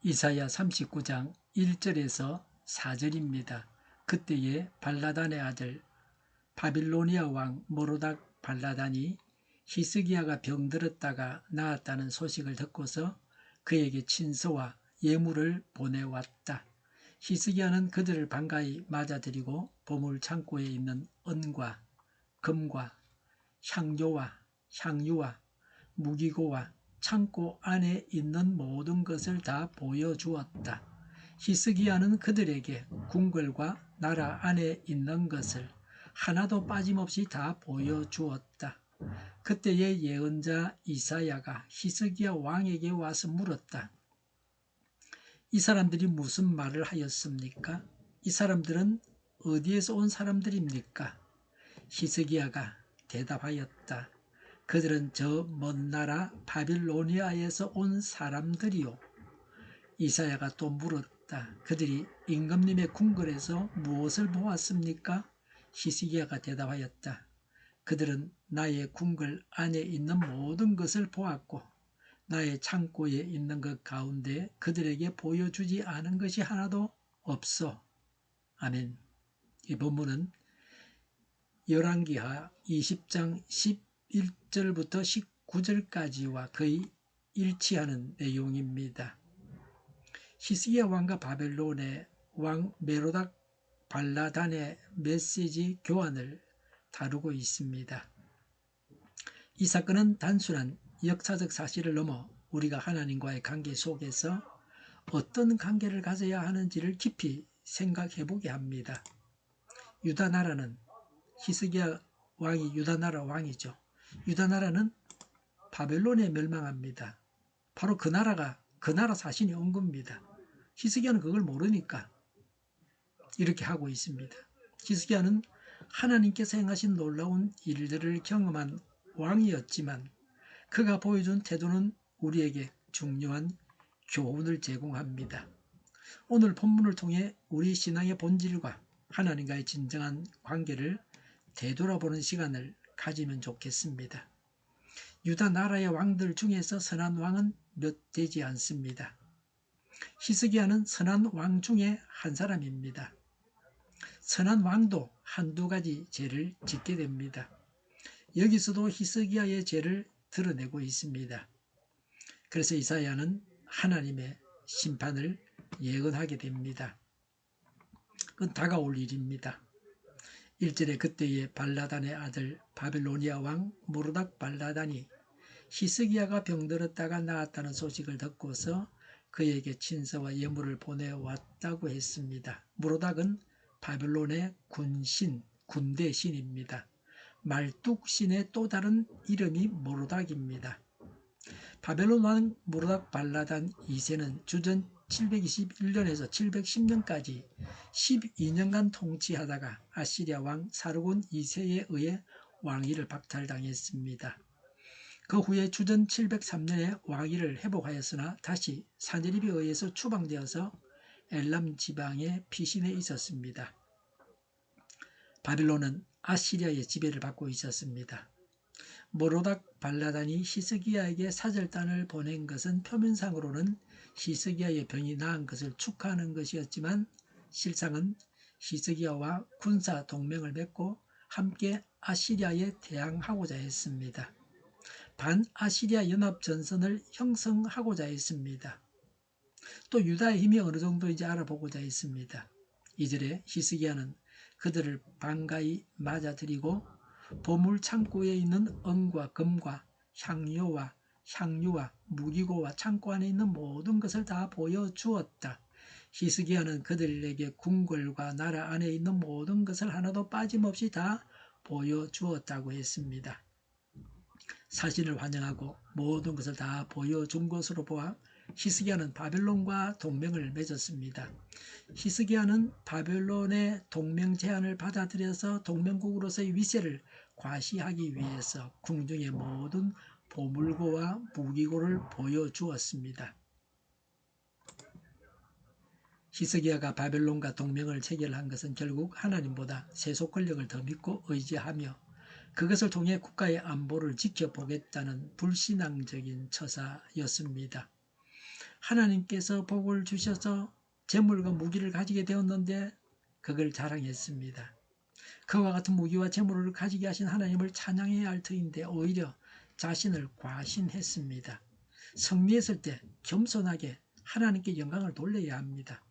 이사야 39장 1절에서 4절입니다. 그때에 발라단의 아들 바빌로니아 왕 모로닥 발라단이 히스기야가 병들었다가 나았다는 소식을 듣고서 그에게 친서와 예물을 보내왔다. 히스기야는 그들을 반가이 맞아들이고 보물 창고에 있는 은과 금과 향유와 무기고와 창고 안에 있는 모든 것을 다 보여주었다. 히스기야는 그들에게 궁궐과 나라 안에 있는 것을 하나도 빠짐없이 다 보여주었다. 그때의 예언자 이사야가 히스기야 왕에게 와서 물었다. 이 사람들이 무슨 말을 하였습니까? 이 사람들은 어디에서 온 사람들입니까? 히스기야가 대답하였다. 그들은 저 먼 나라 바빌로니아에서 온 사람들이요. 이사야가 또 물었다. 그들이 임금님의 궁궐에서 무엇을 보았습니까? 히스기야가 대답하였다. 그들은 나의 궁궐 안에 있는 모든 것을 보았고 나의 창고에 있는 것 가운데 그들에게 보여주지 않은 것이 하나도 없어. 아멘. 이 본문은 열왕기하 20장 11절부터 19절까지와 거의 일치하는 내용입니다. 히스기야 왕과 바벨론의 왕 메로닥 발라단의 메시지 교환을 다루고 있습니다. 이 사건은 단순한 역사적 사실을 넘어 우리가 하나님과의 관계 속에서 어떤 관계를 가져야 하는지를 깊이 생각해보게 합니다. 유다 나라는 히스기야 왕이 유다 나라 왕이죠. 유다 나라는 바벨론에 멸망합니다. 바로 그 나라 사신이 온 겁니다. 히스기야는 그걸 모르니까 이렇게 하고 있습니다. 히스기야는 하나님께서 행하신 놀라운 일들을 경험한 왕이었지만 그가 보여준 태도는 우리에게 중요한 교훈을 제공합니다. 오늘 본문을 통해 우리 신앙의 본질과 하나님과의 진정한 관계를 되돌아보는 시간을 가지면 좋겠습니다. 유다 나라의 왕들 중에서 선한 왕은 몇 되지 않습니다. 히스기야는 선한 왕 중에 한 사람입니다. 선한 왕도 한두 가지 죄를 짓게 됩니다. 여기서도 히스기야의 죄를 드러내고 있습니다. 그래서 이사야는 하나님의 심판을 예언하게 됩니다. 그건 다가올 일입니다. 1절에 그때의 발라단의 아들 바빌로니아 왕 모로닥 발라단이 히스기야가 병들었다가 나았다는 소식을 듣고서 그에게 친서와 예물을 보내왔다고 했습니다. 모로닥은 바빌론의 군대 신입니다. 말뚝신의 또 다른 이름이 모로닥입니다. 바벨론 왕 모로닥 발라단 2세는 주전 721년에서 710년까지 12년간 통치하다가 아시리아 왕 사르곤 2세에 의해 왕위를 박탈당했습니다. 그 후에 주전 703년에 왕위를 회복하였으나 다시 사내립에 의해서 추방되어서 엘람 지방에 피신해 있었습니다. 바빌론은 아시리아의 지배를 받고 있었습니다. 모로닥 발라단이 히스기야에게 사절단을 보낸 것은 표면상으로는 히스기야의 병이 나은 것을 축하하는 것이었지만 실상은 히스기야와 군사 동맹을 맺고 함께 아시리아에 대항하고자 했습니다. 반아시리아 연합 전선을 형성하고자 했습니다. 또 유다의 힘이 어느 정도인지 알아보고자 했습니다. 2절에 히스기야는 그들을 반가이 맞아들이고 보물 창고에 있는 은과 금과 향유와 무기고와 창고 안에 있는 모든 것을 다 보여주었다. 히스기야는 그들에게 궁궐과 나라 안에 있는 모든 것을 하나도 빠짐없이 다 보여주었다고 했습니다. 사신을 환영하고 모든 것을 다 보여준 것으로 보아 히스기야는 바벨론과 동맹을 맺었습니다. 히스기야는 바벨론의 동맹 제안을 받아들여서 동맹국으로서의 위세를 과시하기 위해서 궁중의 모든 보물고와 무기고를 보여주었습니다. 히스기야가 바벨론과 동맹을 체결한 것은 결국 하나님보다 세속 권력을 더 믿고 의지하며 그것을 통해 국가의 안보를 지켜보겠다는 불신앙적인 처사였습니다. 하나님께서 복을 주셔서 재물과 무기를 가지게 되었는데 그걸 자랑했습니다. 그와 같은 무기와 재물을 가지게 하신 하나님을 찬양해야 할 터인데 오히려 자신을 과신했습니다. 승리했을 때 겸손하게 하나님께 영광을 돌려야 합니다.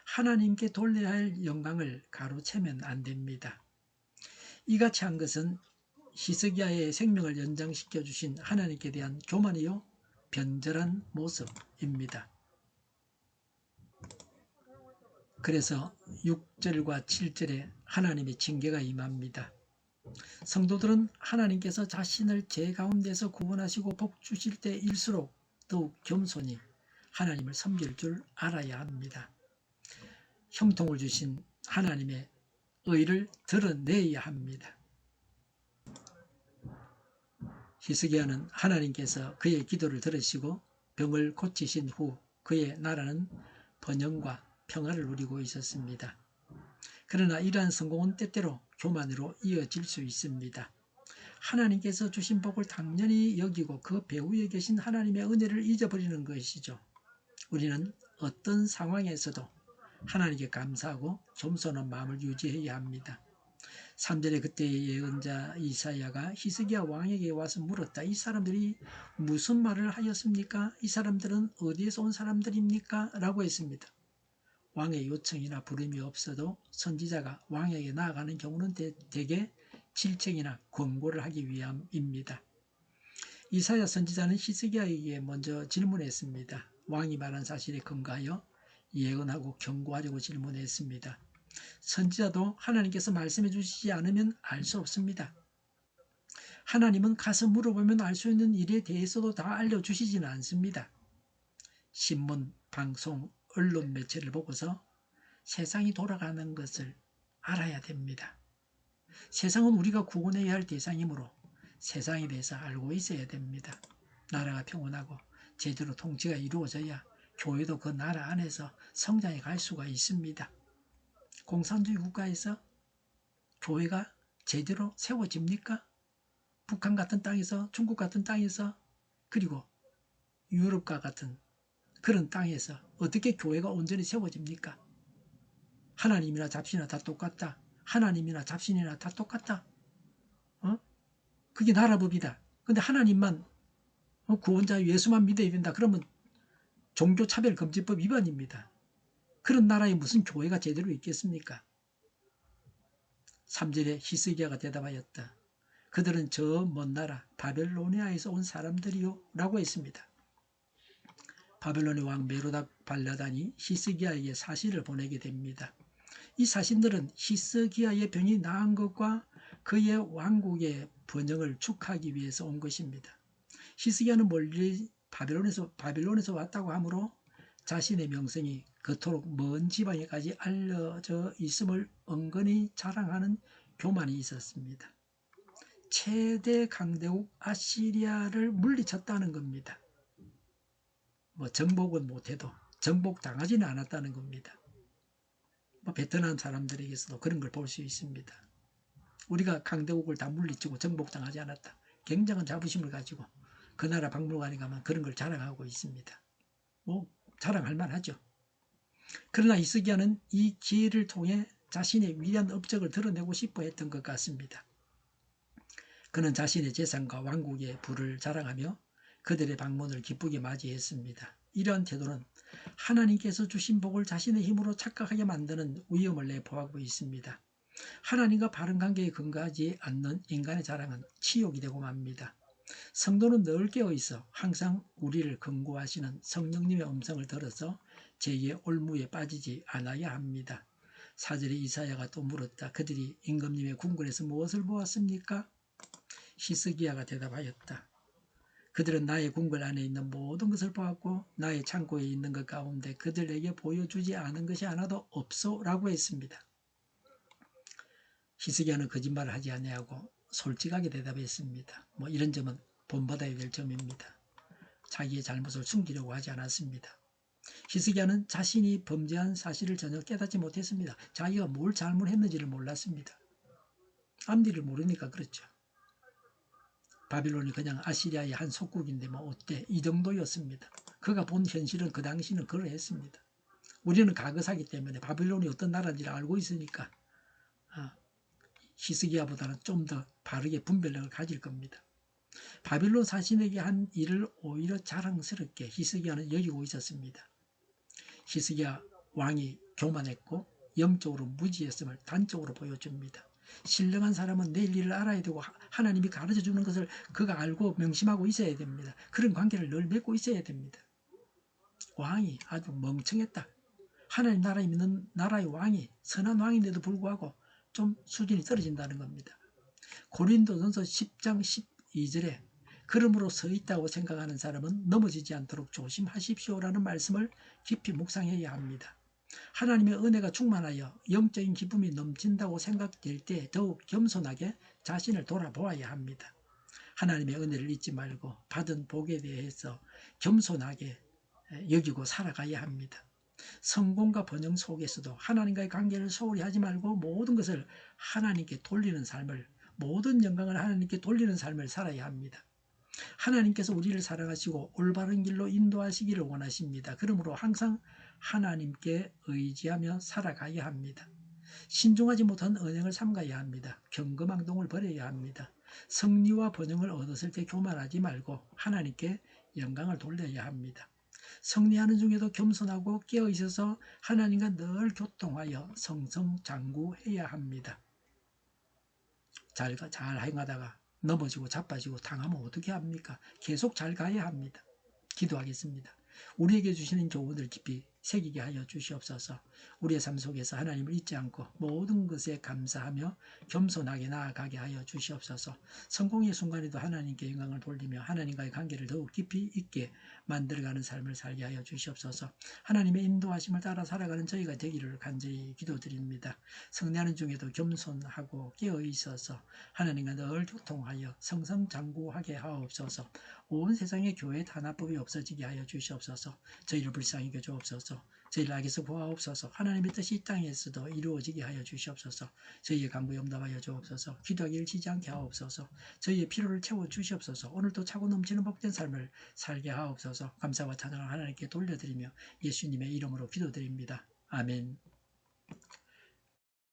하나님께 돌려야 할 영광을 가로채면 안 됩니다. 이같이 한 것은 히스기야의 생명을 연장시켜 주신 하나님께 대한 교만이요 변절한 모습입니다. 그래서 6절과 7절에 하나님의 징계가 임합니다. 성도들은 하나님께서 자신을 죄 가운데서 구원하시고 복 주실 때일수록 더욱 겸손히 하나님을 섬길 줄 알아야 합니다. 형통을 주신 하나님의 의를 드러내야 합니다. 히스기야는 하나님께서 그의 기도를 들으시고 병을 고치신 후 그의 나라는 번영과 평화를 누리고 있었습니다. 그러나 이러한 성공은 때때로 교만으로 이어질 수 있습니다. 하나님께서 주신 복을 당연히 여기고 그 배후에 계신 하나님의 은혜를 잊어버리는 것이죠. 우리는 어떤 상황에서도 하나님께 감사하고 겸손한 마음을 유지해야 합니다. 3절에 그때의 예언자 이사야가 히스기야 왕에게 와서 물었다. 이 사람들이 무슨 말을 하였습니까? 이 사람들은 어디에서 온 사람들입니까? 라고 했습니다. 왕의 요청이나 부름이 없어도 선지자가 왕에게 나아가는 경우는 대개 질책이나 권고를 하기 위함입니다. 이사야 선지자는 히스기야에게 먼저 질문했습니다. 왕이 말한 사실에 근거하여 예언하고 경고하려고 질문했습니다. 선지자도 하나님께서 말씀해 주시지 않으면 알 수 없습니다. 하나님은 가서 물어보면 알 수 있는 일에 대해서도 다 알려주시지는 않습니다. 신문, 방송, 언론 매체를 보고서 세상이 돌아가는 것을 알아야 됩니다. 세상은 우리가 구원해야 할 대상이므로 세상에 대해서 알고 있어야 됩니다. 나라가 평온하고 제대로 통치가 이루어져야 교회도 그 나라 안에서 성장해 갈 수가 있습니다. 공산주의 국가에서 교회가 제대로 세워집니까? 북한 같은 땅에서, 중국 같은 땅에서, 그리고 유럽과 같은 그런 땅에서 어떻게 교회가 온전히 세워집니까? 하나님이나 잡신이나 다 똑같다. 하나님이나 잡신이나 다 똑같다. 그게 나라법이다. 근데 하나님만 구원자 예수만 믿어야 된다. 그러면 종교차별금지법 위반입니다. 그런 나라에 무슨 교회가 제대로 있겠습니까? 3절에 히스기야가 대답하였다. 그들은 저 먼 나라 바벨로니아에서 온 사람들이요 라고 했습니다. 바벨론의 왕 메로닥 발라단이 히스기야에게 사신을 보내게 됩니다. 이 사신들은 히스기야의 병이 나은 것과 그의 왕국의 번영을 축하하기 위해서 온 것입니다. 히스기야는 멀리 바벨론에서 왔다고 하므로 자신의 명성이 그토록 먼 지방에까지 알려져 있음을 은근히 자랑하는 교만이 있었습니다. 최대 강대국 아시리아를 물리쳤다는 겁니다. 정복은 못해도 정복당하지는 않았다는 겁니다. 베트남 사람들에게서도 그런 걸 볼 수 있습니다. 우리가 강대국을 다 물리치고 정복당하지 않았다. 굉장한 자부심을 가지고 그 나라 박물관에 가면 그런 걸 자랑하고 있습니다. 자랑할 만하죠. 그러나 히스기야는 이 기회를 통해 자신의 위대한 업적을 드러내고 싶어 했던 것 같습니다. 그는 자신의 재산과 왕국의 부를 자랑하며 그들의 방문을 기쁘게 맞이했습니다. 이러한 태도는 하나님께서 주신 복을 자신의 힘으로 착각하게 만드는 위험을 내포하고 있습니다. 하나님과 바른 관계에 근거하지 않는 인간의 자랑은 치욕이 되고 맙니다. 성도는 늘 깨어있어 항상 우리를 권고하시는 성령님의 음성을 들어서 죄의 올무에 빠지지 않아야 합니다. 4절에 이사야가 또 물었다. 그들이 임금님의 궁궐에서 무엇을 보았습니까? 히스기야가 대답하였다. 그들은 나의 궁궐 안에 있는 모든 것을 보았고 나의 창고에 있는 것 가운데 그들에게 보여주지 않은 것이 하나도 없소 라고 했습니다. 히스기야는 거짓말을 하지 아니하고 솔직하게 대답했습니다. 이런 점은 본받아야 될 점입니다. 자기의 잘못을 숨기려고 하지 않았습니다. 히스기야는 자신이 범죄한 사실을 전혀 깨닫지 못했습니다. 자기가 뭘 잘못했는지를 몰랐습니다. 앞뒤를 모르니까 그렇죠. 바빌론이 그냥 아시리아의 한 속국인데 어때? 이 정도였습니다. 그가 본 현실은 그 당시는 그러했습니다. 우리는 과거사기 때문에 바빌론이 어떤 나라인지를 알고 있으니까 히스기야보다는 좀 더 바르게 분별력을 가질 겁니다. 바빌론 사신에게 한 일을 오히려 자랑스럽게 히스기야는 여기고 있었습니다. 히스기야 왕이 교만했고 영적으로 무지했음을 단적으로 보여줍니다. 신령한 사람은 내일 일을 알아야 되고 하나님이 가르쳐주는 것을 그가 알고 명심하고 있어야 됩니다. 그런 관계를 늘 맺고 있어야 됩니다. 왕이 아주 멍청했다. 하나님 나라에 있는 나라의 왕이 선한 왕인데도 불구하고 좀 수준이 떨어진다는 겁니다. 고린도전서 10장 12절에 그러므로 서 있다고 생각하는 사람은 넘어지지 않도록 조심하십시오라는 말씀을 깊이 묵상해야 합니다. 하나님의 은혜가 충만하여 영적인 기쁨이 넘친다고 생각될 때 더욱 겸손하게 자신을 돌아보아야 합니다. 하나님의 은혜를 잊지 말고 받은 복에 대해서 겸손하게 여기고 살아가야 합니다. 성공과 번영 속에서도 하나님과의 관계를 소홀히 하지 말고 모든 것을 하나님께 돌리는 삶을, 모든 영광을 하나님께 돌리는 삶을 살아야 합니다. 하나님께서 우리를 사랑하시고 올바른 길로 인도하시기를 원하십니다. 그러므로 항상 하나님께 의지하며 살아가야 합니다. 신중하지 못한 언행을 삼가야 합니다. 경거망동을 버려야 합니다. 승리와 번영을 얻었을 때 교만하지 말고 하나님께 영광을 돌려야 합니다. 승리하는 중에도 겸손하고 깨어있어서 하나님과 늘 교통하여 성성장구해야 합니다. 잘 행하다가 넘어지고 자빠지고 당하면 어떻게 합니까? 계속 잘 가야 합니다. 기도하겠습니다. 우리에게 주시는 교훈을 깊이 새기게 하여 주시옵소서. 우리의 삶 속에서 하나님을 잊지 않고 모든 것에 감사하며 겸손하게 나아가게 하여 주시옵소서. 성공의 순간에도 하나님께 영광을 돌리며 하나님과의 관계를 더욱 깊이 있게 만들어가는 삶을 살게 하여 주시옵소서. 하나님의 인도하심을 따라 살아가는 저희가 되기를 간절히 기도드립니다. 성례하는 중에도 겸손하고 깨어있어서 하나님과 늘 교통하여 성성장구하게 하옵소서. 온 세상에 교회 단합법이 없어지게 하여 주시옵소서. 저희를 불쌍히 여겨 주옵소서. 저희를 악에서 구하옵소서. 하나님의 뜻이 이 땅에서도 이루어지게 하여 주시옵소서. 저희의 간구에 응답하여 주옵소서. 기도하기를 지지 않게 하옵소서. 저희의 필요를 채워 주시옵소서. 오늘도 차고 넘치는 복된 삶을 살게 하옵소서. 감사와 찬양을 하나님께 돌려드리며 예수님의 이름으로 기도드립니다. 아멘.